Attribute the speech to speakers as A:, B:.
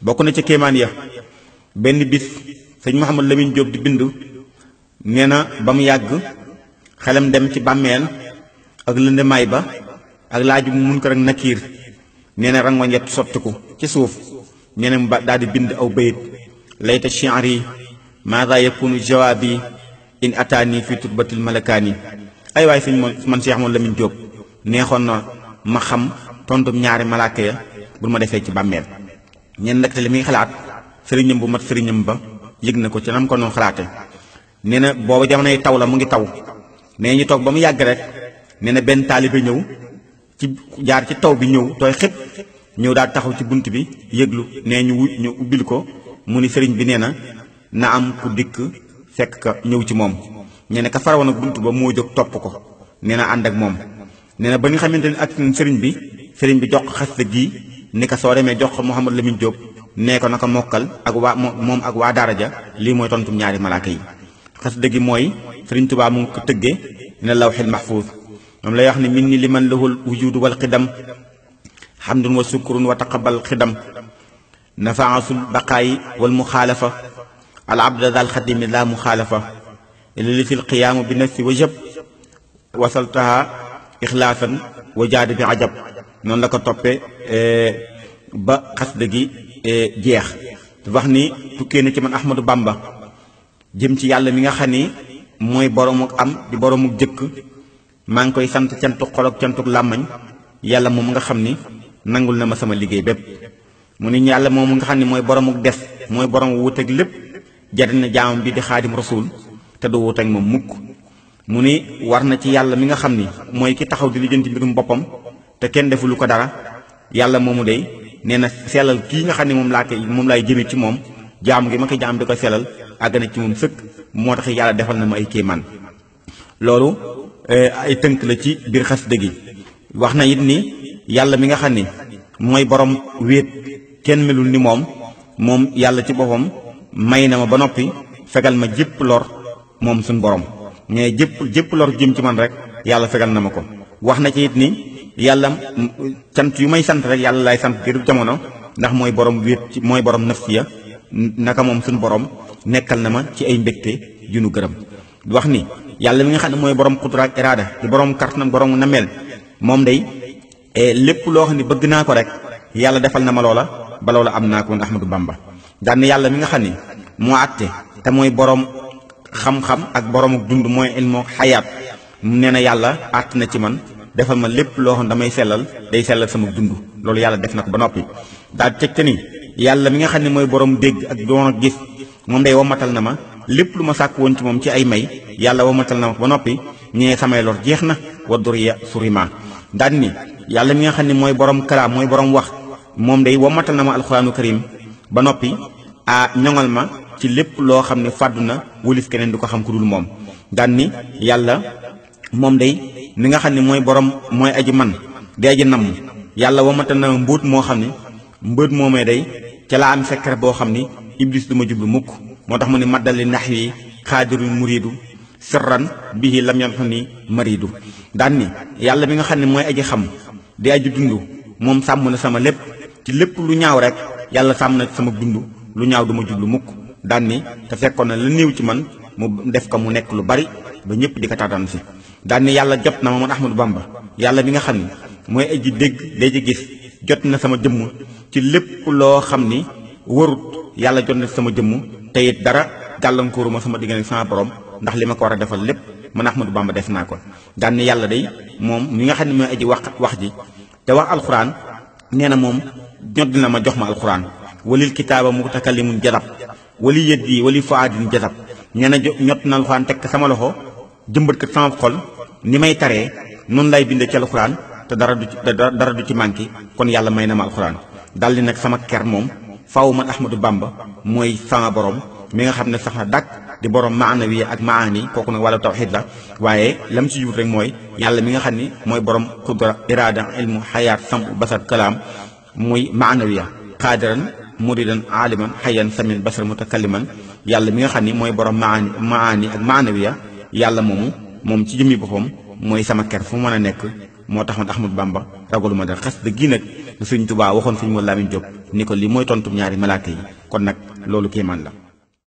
A: bokk na ca kéemaan ya benn bis sëñ Mouhamad Lamine Diop di bind nee na ba mu yàgg xelam dem ci bàmmeel ak lëndemaay ba ak laaju Munkar ak Nakiir nee na rangoñ yett sottiku ci suuf nee na mu daal di bind aw bayit layta shi'ri maada yakunu jawaabi in ataani fi turbatil malakaani ay waay sëñ man Cheikh Mouhamad Lamine Diop neexoon na ma xam tontum ñaari malaaka ya bu ma defee ci bàmmeel ñeen nag te li muy xalaat sëriñam bu mat sëriñam ba yëg na ko ci nam ko noonu xalaate nee na booba jamonoy taw la mu ngi taw nee ñu toog ba mu yàgg rek nee na benn taalibe ñëw ci jaar ci taw bi ñëw tooy xëpp ñëw daal taxaw ci bunt bi yëglu nee ñu ubbil ko mu ni sëriñ bi nee na am ku dikk fekk ka ñëw ci moom nee na ka farawoon ak bunt ba moo jóg topp ko nee na ànd ak moom nee na ba nga xamante ni ak sëriñ bi jox ko xasida gii ni ka soo demee jox ko Mouhamad Lamine Diop nee ko naka mokkal ak waa moom ak waa daara ja lii mooy tontum ñaari malaaka yi xasida gi mooy sëriñ Tuubaa mu ngi ko tëggee ne lawxil mahfuuz moom lay wax ne min ni liman lahul wujudu wal xidam hamdun wa sukurun wa taqabal xidam nafaasul baqaayi wal muxaalafa al abda dal xadimi la muxaalafa li fil qiyaamu bi nafsi wa jab wasaltaha ixlaasan wa jaadi bi ajab noonu la ko toppee ba xasida gi jeex wax ni tukkee na ci man Ahmadou Bamba jëm ci yàlla mi nga xam ni mooy boroomu am di boroomu jëkk maa ngi koy sant cantuk xol ak cantuk làmmañ yàlla moom nga xam ni nangul na ma sama liggéey bépp mu ni yàlla moom nga xam ni mooy boroomu des mooy borom wuuteeg lépp jariñ na jaamam bi di xaadim rasul te du wuuteeg moom mukk mu ni war na ci yàlla mi nga xam ni mooy ki taxaw di lijjanti mbirum boppam te kenn defu lu ko dara yàlla moomu dey nee na sellal kii nga xam ne moom laay jëme ci moom jaam gi ma ko jaam di ko sellal àgg na ci moom sëkk moo tax yàlla defal na ma ay kéemaan loolu ay tënk la ci biir xasida gi wax na it ni yàlla mi nga xam ne mooy borom wéet kenn melul ni moom yàlla ci boppam may na ma ba noppi fegal ma jépp lor moom suñ borom mais jépp lor jëm ci man rek yàlla fegal na ma ko wax na ci it ni yàlla cant yu may sant rek yàlla lay sant diiru jamono ndax mooy borom wéet mooy borom nafsiya naka moom suñ borom nekkal na ma ci ay mbégte yu nu gërëm wax ni yàlla mi nga xam ne mooy borom xudra ak iraada di borom kartan borom nameel moom day lépp loo xam ne bëgg naa ko rek yàlla defal na ma loola ba loola am naa ko woon Ahmadou Bamba daan yàlla mi nga xam ne moo àtte te mooy borom xam-xam ak borom dund mooy ilmu xayaat nee na yàlla àtt na ci man defal ma lépp loo xam damay sellal day sellal sama dund loolu yàlla def na ko ba noppi daal teg te ni yàlla mi nga xam ne mooy borom dégg ak doon ak gis moom day womatal na ma lépp lu ma sàkk woon ci moom ci ay may yàlla womatal na ma ba noppi ñee samay lor jeex na wa duriya surima daan ni yàlla mi nga xam ne mooy borom kalaam mooy borom wax moom day womatal na ma alxuraanu karim ba noppi ñoŋal ma ci lépp loo xam ne fàddu na wëlis keneen du ko xam ku dul moom daan ni yàlla moom day mi nga xam ne mooy borom mooy aji man di aji namm yàlla womatal na ma mbóot moo xam ne mbóot moomee day ca laa am secret boo xam ni iblis du ma jublu mukk moo tax mu ne maddali nax wi xaadirul muridu sirran bihi lam yan xam ni maridu daan ni yàlla mi nga xam ne mooy aji xam di aji dund moom sàmm na sama lépp ci lépp lu ñaaw rek yàlla sàmm na sama dund lu ñaaw du ma jublu mukk daan ni te fekkoon na la néew ci man mu def ko mu nekk lu bari ba ñëpp di ko taataan si daan ni yàlla jot na ma man Ahmadou Bamba yàlla mi nga xam ne mooy aji dégg day ji gis jot na sama jëmm ci lépp loo xam ni warut yàlla jot na sama jëmm te it dara gàllankooruma sama diggante sama borom ndax li ma ko war a defal lépp man Ahmadou Bamba def naa ko daan ni yàlla day moom mi nga xam ne mooy aji wax ji te wax alxuraan nee na moom ñot dina ma jox ma alxuraan walil kitaaba mutakallimun jadab wali yeddi wali fuadin jadab nee na ñot na alxuraan teg sama loxo jëmbat ko sama xol ni may taree noonu lay bindee ci alxuraan te dara du ci manqué kon yàlla may na ma alxuraan daldi nag sama ker moom faaw man Ahmadou Bamba mooy sama borom mi nga xam ne sax na dàkk di borom maanawi ak maani kooku nag wàllu tawxiid la waaye lam ci jubut rek mooy yàlla mi nga xam ni mooy borom xudra iraada ilmu xayaat samp basar kalaam muy maanawiya xaadiran muridan aaliman xayan samin basar mutakalliman yàlla mi nga xam ni mooy borom maani ak maanawiya yàlla moom ci jëmmi boppam mooy sama ker fu mu mën a nekk moo tax man Ahmadou Bamba ragaluma dara xas dëgg gi nag lu Sëriñ Tuubaa waxoon sëñ Mor Lamin Jóob ni ko li mooy tontu ñaari malaaka yi kon nag loolu kéemaan la